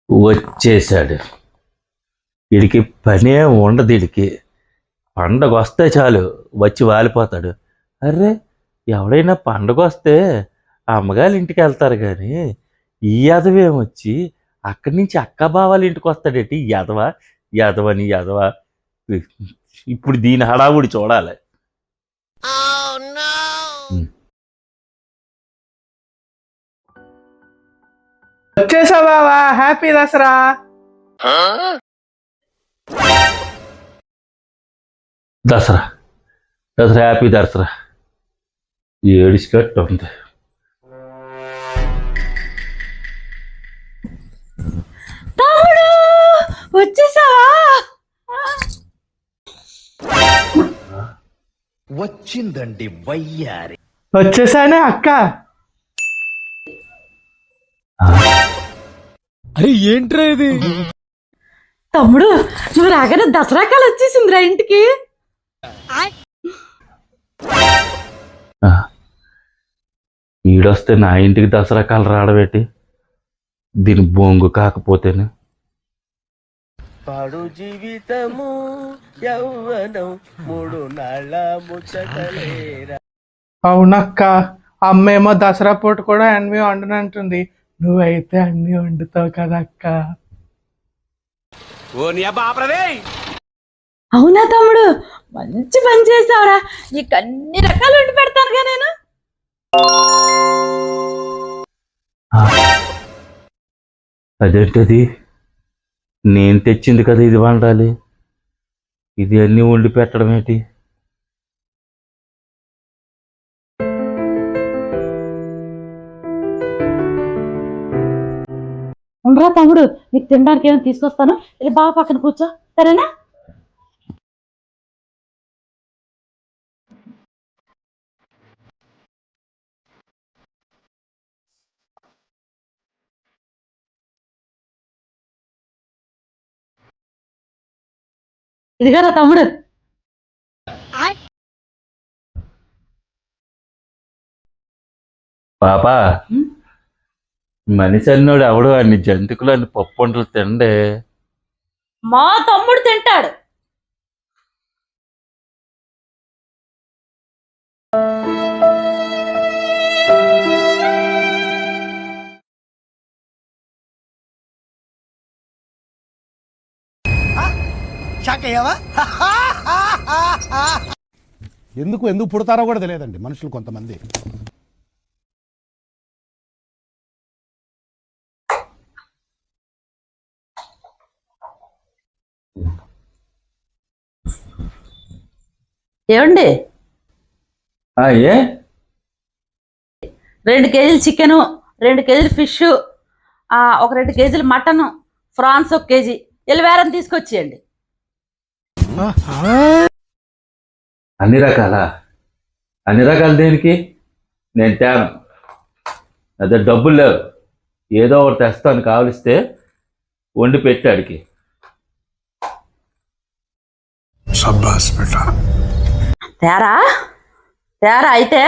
వచ్చేసాడు. వీడికి పనే ఉండదు. వీడికి పండగ వస్తే చాలు వచ్చి వాలిపోతాడు. అర్రే, ఎవడైనా పండగ వస్తే అమ్మగారి ఇంటికి వెళ్తారు కానీ ఈ యదవేమొచ్చి అక్కడి నుంచి అక్క బావాల ఇంటికి వస్తాడేటి? యదవని యదవ. ఇప్పుడు దీని హడావుడి చూడాలి. వచ్చేసా బావా, హ్యాపీ దసరా. దసరా హ్యాపీ దసరా. ఏడిచినట్టు ఉంది. తమ్ముడు వచ్చేసావా? వచ్చిందండి వయ్యారి. వచ్చేసానే అక్క. అరే ఏంట్రా ఇది? తమ్ముడు నువ్వు రాగానే దసరా కాలు వచ్చేసిందిరా ఇంటికి. ఈడొస్తే నా ఇంటికి దసరా కాలు రావడమేటి? దీని బొంగు కాకపోతేనే. పాడు జీవితము యౌవనం మూడు నాళ్ళ ముచ్చటలేరా. అవునక్క, అమ్మేమో దసరా పూట కూడా అన్ని వండనంటుంది. నువ్వైతే అన్ని వండుతావు కదా అక్క. అవునా తమ్ముడు, మంచి పని చేసావురా. నీకు అన్ని రకాలు వండి పెడతానుగా నేను. అదేంటది? నేను తెచ్చింది కదా ఇది వండాలి. ఇది అన్నీ వండి పెట్టడం ఏంటి? ఉండరా తమ్ముడు, నీకు తినడానికి ఏమైనా తీసుకొస్తాను. ఇది బాగా పక్కన కూర్చో, సరేనా? ఇదిగారా తమ్ముడు. పాపా, మనిషి అన్నోడు ఎవడు అన్ని జంతుకులు అన్ని పప్పు వంటలు తిండే. మా తమ్ముడు తింటాడు. ఎందుకు పుడతారో కూడా తెలియదండి మనుషులు కొంతమంది. ఏమండి, 2 కేజీలు చికెను, 2 కేజీలు ఫిష్, ఒక 2 కేజీలు మటను, ఫ్రాన్స్ 1 కేజీ, ఎల్వేరం తీసుకొచ్చేయండి. అన్ని రకాల దేనికి? నేను తేను. అదే డబ్బులు లేవు. ఏదో ఒకటి తెస్తాను, కావలిస్తే వండి పెట్టాడికి. తేరా అయితే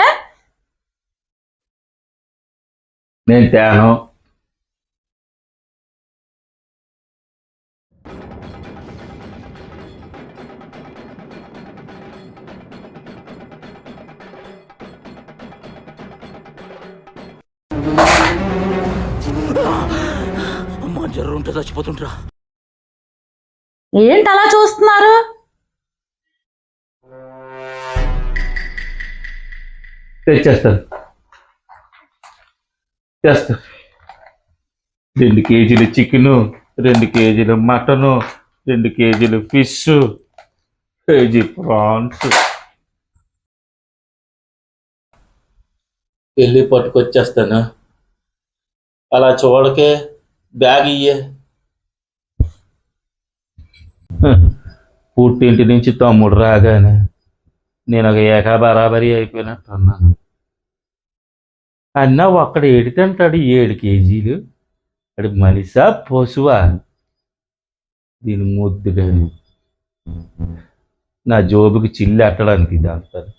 నేను తేను. అమ్మా, జ్వరం ఉంటే చచ్చిపోతుంటరా. ఏంటి అలా చూస్తున్నారు? తెచ్చేస్తాను. 2 కేజీలు చికెను, 2 కేజీలు మటను, 2 కేజీలు ఫిష్, కేజీ ప్రాన్స్ వెళ్ళి పట్టుకొచ్చేస్తాను. అలా చూడకే, బ్యాగ్ ఇయ్యే. పుట్టింటి నుంచి తమ్ముడు రాగానే నేను ఒక ఏకా బరాబరి అయిపోయినట్టు అన్నాను. అన్నా ఒక్కడ ఏడు తింటాడు 7 కేజీలు. అది మనిషా పశువా? దీని ముద్దుగా నా జోబుకి చిల్లు ఎట్టడానికి ఇది అంటారు.